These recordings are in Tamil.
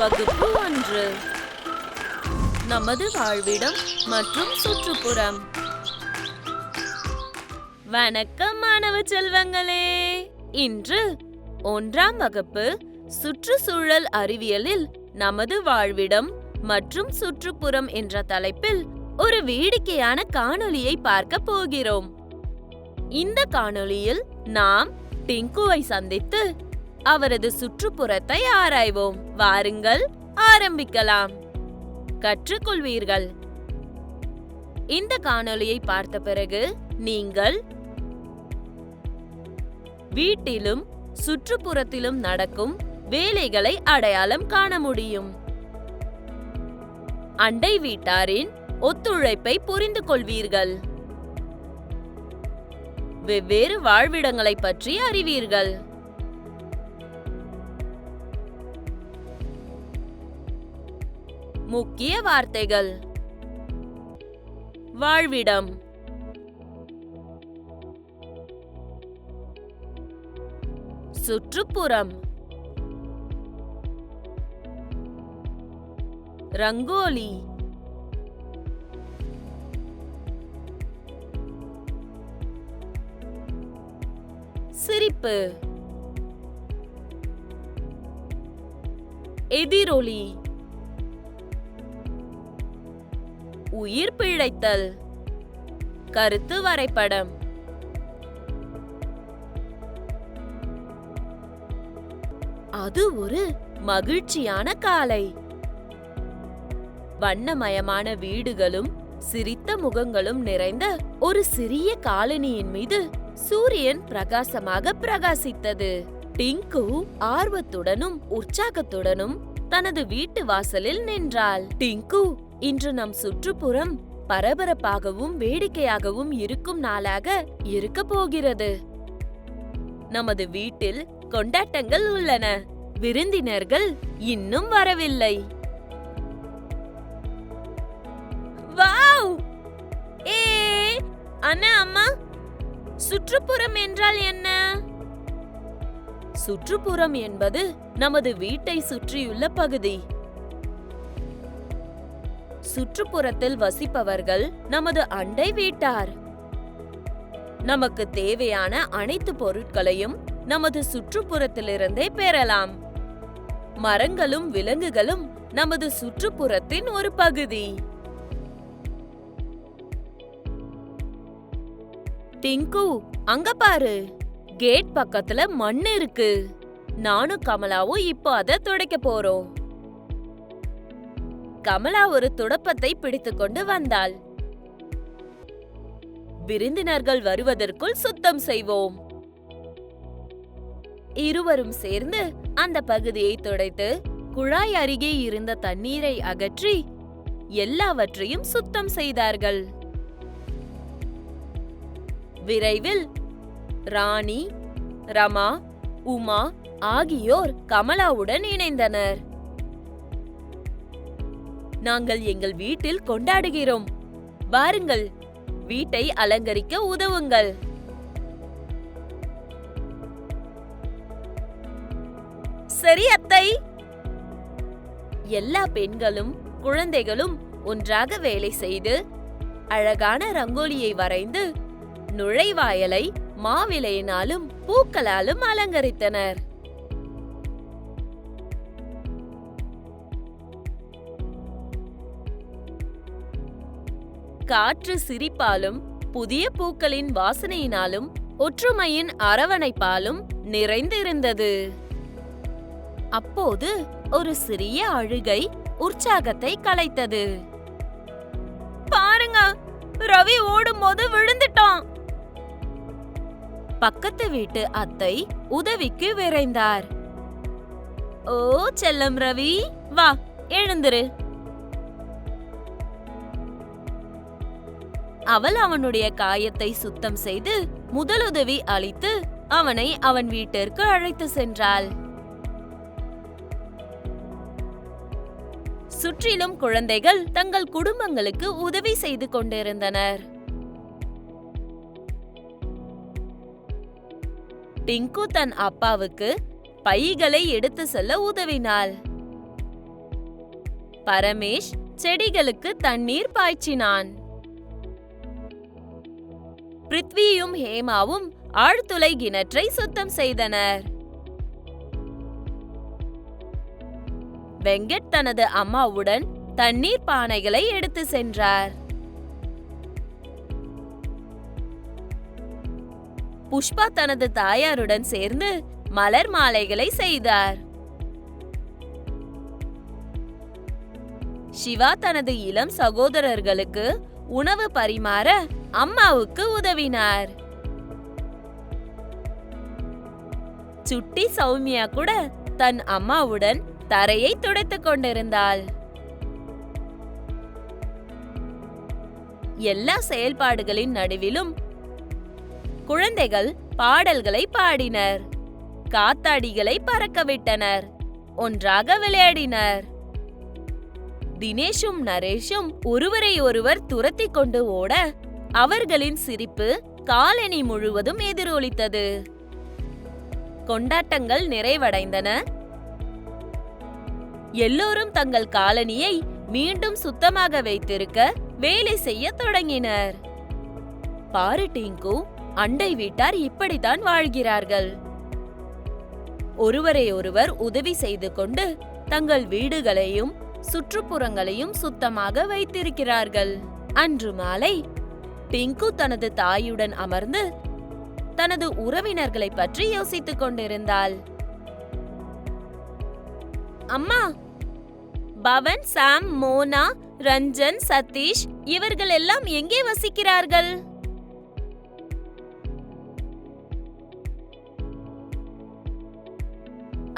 வகுப்பு 1. நமது வாழ்விடம் மற்றும் சுற்றுப்புறம். வணக்கம் மாணவ செல்வங்களே. இன்று 1ஆம் வகுப்பு சுற்றுச்சூழல் அறிவியலில் நமது வாழ்விடம் மற்றும் சுற்றுப்புறம் என்ற தலைப்பில் ஒரு வேடிக்கையான காணொளியை பார்க்க போகிறோம். இந்த காணொளியில் நாம் டிங்குவை சந்தித்து அவரது சுற்றுப்புறத்தை ஆராய்வோம். வாருங்கள், ஆரம்பிக்கலாம். கற்றுக்கொள்வீர்கள். இந்த காணொளியை பார்த்த பிறகு நீங்கள் வீட்டிலும் சுற்றுப்புறத்திலும் நடக்கும் வேலைகளை அடையாளம் காண முடியும். அண்டை வீட்டாரின் ஒத்துழைப்பை புரிந்து கொள்வீர்கள். வெவ்வேறு வாழ்விடங்களை பற்றி அறிவீர்கள். முக்கிய வார்த்தைகள்: வாழ்விடம், சுற்றுப்புறம், ரங்கோலி, சிரிப்பு, எதிரொலி, உயிர் பிழைத்தல், கருத்து வரைபடம். அது ஒரு மகிழ்ச்சியான காலை. வண்ணமயமான வீடுகளும் சிரித்த முகங்களும் நிறைந்த ஒரு சிறிய காலனியின் மீது சூரியன் பிரகாசமாக பிரகாசித்தது. டிங்கு ஆர்வத்துடனும் உற்சாகத்துடனும் தனது வீட்டு வாசலில் நின்றாள். டிங்கு, இன்று நம் சுற்றுப்புறம் பரபரப்பாகவும் வேடிக்கையாகவும் இருக்கும் நாளாக இருக்க போகிறது. நமது வீட்டில் கொண்டாட்டங்கள் உள்ளன. விருந்தினர்கள் இன்னும் வரவில்லை. வாவ்! அண்ணா, அம்மா, சுற்றுப்புறம் என்றால் என்ன? சுற்றுப்புறம் என்பது நமது வீட்டை சுற்றியுள்ள பகுதி. சுற்றுப்புறத்தில் வசிப்பவர்கள் நமது அண்டை வீட்டார். நமக்கு தேவையான அனைத்து பொருட்களையும் நமது சுற்றுப்புறத்திலிருந்தே பெறலாம். மரங்களும் விலங்குகளும் நமது சுற்றுப்புறத்தின் ஒரு பகுதி. டிங்கு, அங்க பாரு, கேட் பக்கத்துல மண் இருக்கு. நானும் கமலாவும் இப்போ அதை துடைக்க போறோம். கமலா ஒரு துடப்பத்தை பிடித்துக்கொண்டு வந்தாள். விருந்தினர்கள் வருவதற்குள் சுத்தம் செய்வோம். இருவரும் சேர்ந்து அந்த பகுதியை துடைத்து குழாய் அருகே இருந்த தண்ணீரை அகற்றி எல்லாவற்றையும் சுத்தம் செய்தார்கள். விரைவில் ராணி, ரமா, உமா ஆகியோர் கமலாவுடன் இணைந்தனர். நாங்கள் எங்கள் வீட்டில் கொண்டாடுகிறோம். வாருங்கள், வீட்டை அலங்கரிக்க உதவுங்கள். சரி அத்தை. எல்லா பெண்களும் குழந்தைகளும் ஒன்றாக வேலை செய்து அழகான ரங்கோலியை வரைந்து நுழைவாயலை மாவிலையினாலும் பூக்களாலும் அலங்கரித்தனர். காற்று சிரிப்பாலும் புதிய பூக்களின் வாசனையினாலும் ஒற்றுமையின் அரவணைப்பாலும் நிறைந்திருந்தது. அப்போது ஒரு சிறிய அழுகை உற்சாகத்தை கலைத்தது. பாருங்க, ரவி ஓடும்போது விழுந்துட்டான். பக்கத்து வீட்டு அத்தை உதவிக்கு விரைந்தார். ஓ செல்லம் ரவி, வா, எழுந்திரு. அவள் அவனுடைய காயத்தை சுத்தம் செய்து முதலுதவி அளித்து அவனை அவன் வீட்டிற்கு அழைத்து சென்றாள். சுற்றிலும் குழந்தைகள் தங்கள் குடும்பங்களுக்கு உதவி செய்து கொண்டிருந்தனர். டிங்கு தன் அப்பாவுக்கு பைகளை எடுத்து செல்ல உதவினாள். பரமேஷ் செடிகளுக்கு தண்ணீர் பாய்ச்சினான். பிருத்வியும் ஹேமாவும் ஆழ்துளை கிணற்றை சுத்தம் செய்தனர். வெங்கட் தனது அம்மாவுடன் தண்ணீர் பானைகளை எடுத்து சென்றார். புஷ்பா தனது தாயாருடன் சேர்ந்து மலர் மாலைகளை செய்தார். சிவா தனது இளம் சகோதரர்களுக்கு உணவு பரிமாற அம்மாவுக்கு உதவினார். சுட்டி சௌமியா கூட தன் அம்மாவுடன் தரையை துடைத்துக் கொண்டிருந்தாள். எல்லா செயல்பாடுகளின் நடுவிலும் குழந்தைகள் பாடல்களை பாடினர், காத்தாடிகளை பறக்கவிட்டனர், ஒன்றாக விளையாடினர். தினேஷும் நரேஷும் ஒருவரை ஒருவர் துரத்தி கொண்டு ஓட அவர்களின் சிரிப்பு காலனி முழுவதும் எதிரொலித்தது. கொண்டாட்டங்கள் நிறைவடைந்தன. எல்லோரும் தங்கள் காலனியை மீண்டும் சுத்தமாக வைத்திருக்க வேலை செய்ய தொடங்கினர். பாரு டிங்கு, அண்டை வீட்டார் இப்படித்தான் வாழ்கிறார்கள். ஒருவரை ஒருவர் உதவி செய்து கொண்டு தங்கள் வீடுகளையும் சுற்றுப்புறங்களையும் சுத்தமாக வைத்திருக்கிறார்கள். அன்று மாலை டிங்கு தனது தாயுடன் அமர்ந்து தனது உறவினர்களை பற்றி யோசித்துக் கொண்டிருந்தாள். அம்மா, பவன், சாம், மோனா, ரஞ்சன், சதீஷ் இவர்கள் எல்லாம் எங்கே வசிக்கிறார்கள்?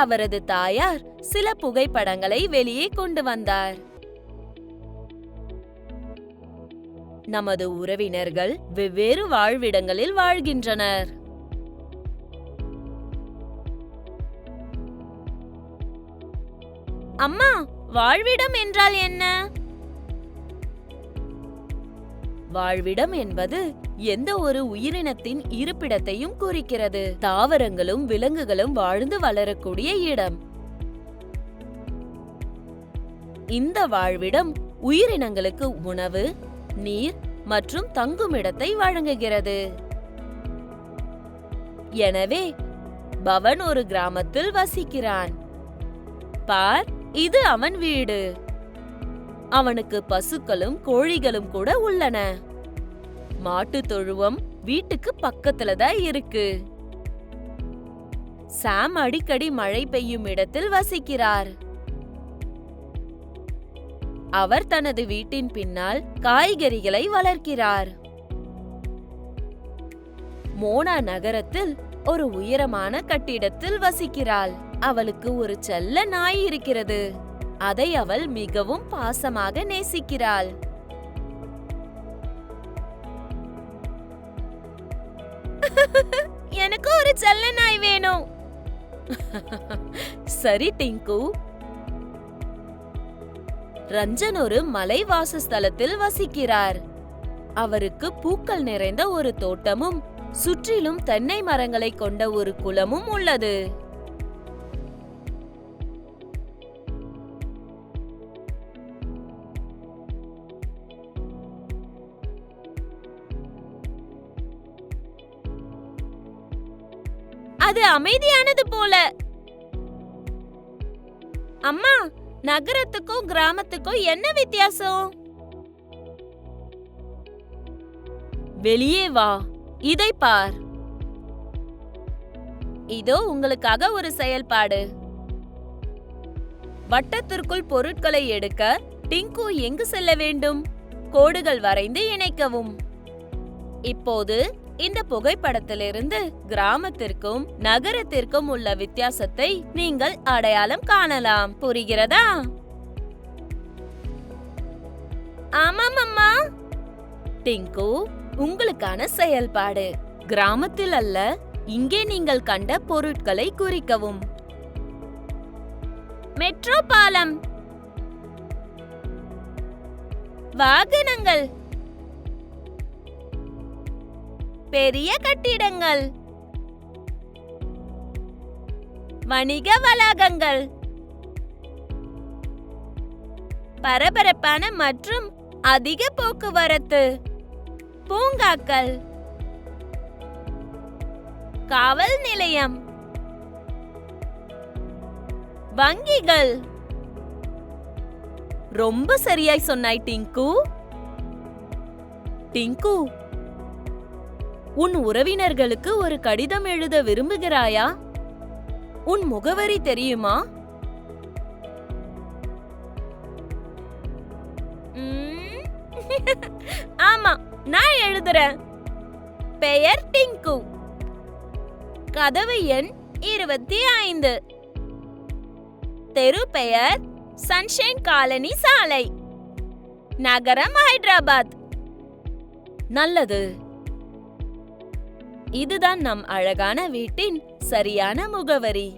அவரது தாயார் சில புகைப்படங்களை வெளியே கொண்டு வந்தார். நமது உறவினர்கள் வெவ்வேறு வாழ்விடங்களில் வாழ்கின்றனர். அம்மா, வாழ்விடம் என்றால் என்ன? வாழ்விடம் என்பது எந்த ஒரு உயிரினத்தின் இருப்பிடத்தையும் குறிக்கிறது. தாவரங்களும் விலங்குகளும் வாழ்ந்து வளரக்கூடிய இடம். இந்த வாழ்விடம் உயிரினங்களுக்கு உணவு, நீர் மற்றும் தங்குமிடத்தை வழங்குகிறது. எனவே பவன் ஒரு கிராமத்தில் வசிக்கிறான். பார், இது அவன் வீடு. அவனுக்கு பசுக்களும் கோழிகளும் கூட உள்ளன. மாட்டு தொழுவம் வீட்டுக்கு பக்கத்துல தான் இருக்கு. சாம் அடிக்கடி மழை பெய்யும் இடத்தில் வசிக்கிறார். அவர் தனது வீட்டின் பின்னால் காய்கறிகளை வளர்க்கிறார். மோனா நகரத்தில் ஒரு உயரமான கட்டிடத்தில் வசிக்கிறாள். அவளுக்கு ஒரு செல்ல நாய் இருக்கிறது. அதை அவள் மிகவும் பாசமாக நேசிக்கிறாள். எனக்கு ஒரு செல்ல நாய் வேணும். சரி டிங்கு. ரஞ்சன் ஒரு மலை வாசஸ்தலத்தில் வசிக்கிறார். அவருக்கு பூக்கள் நிறைந்த ஒரு தோட்டமும் சுற்றிலும் தென்னை மரங்களை கொண்ட ஒரு குளமும் உள்ளது. அது அமைதியானது போல. அம்மா, நகரத்துக்கும் கிராமத்துக்கும் என்ன வித்தியாசம்? வெளியே வா, இதை பார். இதோ உங்களுக்காக ஒரு செயல்பாடு. வட்டத்திற்குள் பொருட்களை எடுக்க டிங்கு எங்கு செல்ல வேண்டும்? கோடுகள் வரைந்து இணைக்கவும். இப்போது இந்த புகைப்படத்திலிருந்து கிராமத்திற்கும் நகரத்திற்கும் உள்ள வித்தியாசத்தை நீங்கள் அடையாளம் காணலாம். புரிகிறதா? ஆமாம் அம்மா. டிங்கு, உங்களுக்கான செயல்பாடு. கிராமத்தில் அல்ல, இங்கே நீங்கள் கண்ட பொருட்களை குறிக்கவும். மெட்ரோ பாலம், வாகனங்கள், பெரிய கட்டிடங்கள், வணிக வளாகங்கள், பரபரப்பான மற்றும் அதிக போக்குவரத்து. பூங்காக்கள், காவல் நிலையம், வங்கிகள். ரொம்ப சரியாய் சொன்னாய் டிங்கு. டிங்கு, உன் உறவினர்களுக்கு ஒரு கடிதம் எழுத விரும்புகிறாயா? உன் முகவரி தெரியுமா? ஆமா, நான் எழுதுறேன். பெயர் டிங்கு. கதவு எண் 25. தெரு பெயர் சன்ஷைன் காலனி சாலை, நகரம் ஹைதராபாத். நல்லது. இதுதான் நம் அழகான வீட்டின் சரியான முகவரி.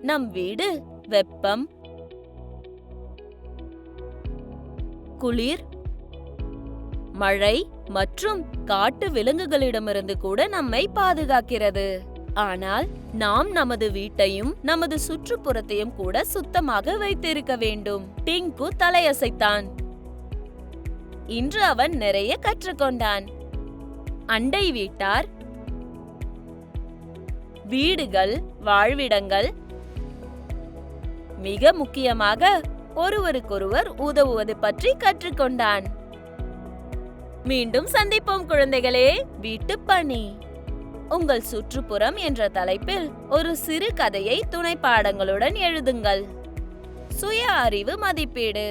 நம் வீடு வெப்பம், குளிர், மழை மற்றும் காட்டு விலங்குகளிடமிருந்து கூட நம்மை பாதுகாக்கிறது. ஆனால் நாம் நமது வீட்டையும் நமது சுற்றுப்புறத்தையும் கூட சுத்தமாக வைத்திருக்க வேண்டும். டிங்கு தலையசைத்தான். இன்று அவன் நிறைய கற்றுக்கொண்டான். அண்டை வீட்டார், வீடுகள், வாழ்விடங்கள், மிக முக்கியமாக ஒருவருக்கொருவர் உதவுவது பற்றி கற்றுக்கொண்டான். மீண்டும் சந்திப்போம் குழந்தைகளே. வீட்டுப்பணி. உங்கள் சுற்றுப்புறம் என்ற தலைப்பில் ஒரு சிறு கதையை துணை பாடங்களுடன் எழுதுங்கள். சுய அறிவு மதிப்பீடு.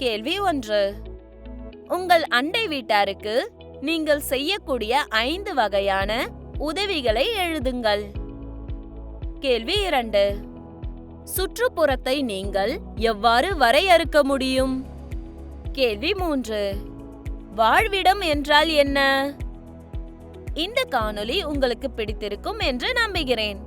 கேள்வி 1. உங்கள் அண்டை வீட்டாருக்கு நீங்கள் செய்யக்கூடிய 5 வகையான உதவிகளை எழுதுங்கள். கேள்வி 2. சுற்றுப்புறத்தை நீங்கள் எவ்வாறு வரையறுக்க முடியும்? கேள்வி 3. வாழ்விடம் என்றால் என்ன? இந்த காணொளி உங்களுக்கு பிடித்திருக்கும் என்று நம்புகிறேன்.